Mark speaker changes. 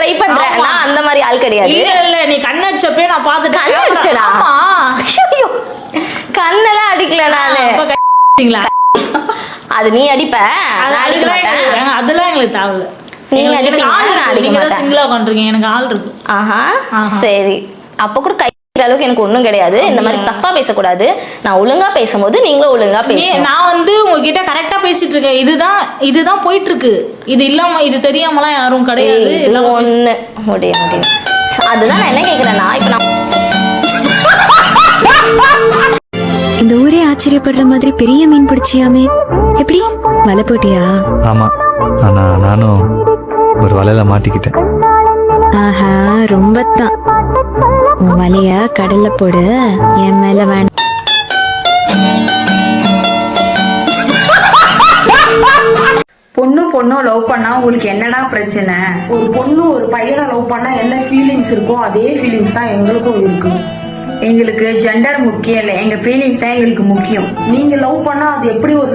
Speaker 1: Try பண்றேன். நான் அந்த மாதிரி ஆள் கிடையாது.
Speaker 2: இல்ல நீ கண்ணடிச்சப்பே நான் பாத்துட்டேன்.
Speaker 1: கண்ணடிச்சடா? ஐயோ கண்ணெல்லாம் அடிக்கல நானு. அது நீ அடிப்ப,
Speaker 2: அதெல்லாம் எங்களுக்கு தேவையில்ல.
Speaker 1: நீங்க அடிப்பீங்க,
Speaker 2: சிங்கிளா உட்காந்துருக்கீங்க, எனக்கு ஆள் இருக்கு.
Speaker 1: ஆஹா சரி. அப்ப கூட கை அளவுக்கு எனக்கு ஒண்ணும் கிடையாது. இந்த மாதிரி தப்பா பேசக்கூடாது. நான் ஒழுங்கா பேசும்போது நீங்களும் ஒழுங்கா பேசுங்க.
Speaker 2: நான் வந்து உங்ககிட்ட கரெக்டா பேசிட்டு இருக்கேன். இதுதான் போயிட்டு இருக்கு. இது இல்லாம இது தெரியாமலாம் யாரும் கிடையாது.
Speaker 1: ஒண்ணு முடியும். அதுதான் நான் என்ன கேக்குறேன்னா, இப்ப நான்
Speaker 3: இந்த ஊரே ஆச்சரியப்படுற மாதிரி பெரிய மீன் பிடிச்சியாமே, எப்படி வலை போட்டியா?
Speaker 4: ஆமா, ஆனா நானும் ஒரு வலையில மாட்டிக்கிட்டேன்.
Speaker 3: ஆஹா ரொம்ப தான். உன் வலைய கடல்ல போடு, என் மேல வேண்டாம்.
Speaker 5: பொண்ணும் லவ் பண்ணா உங்களுக்கு என்னடா பிரச்சனை?
Speaker 2: ஒரு பொண்ணு ஒரு பையனை லவ் பண்ணா என்ன ஃபீலிங்ஸ் இருக்கோ அதே ஃபீலிங்ஸ் தான் எங்களுக்கும் இருக்கு.
Speaker 5: எங்களுக்கு ஜெண்டர் முக்கியம் இல்லை, எங்க ஃபீலிங்ஸ் தான் எங்களுக்கு முக்கியம்.
Speaker 2: நீங்க லவ் பண்ணா அது எப்படி ஒரு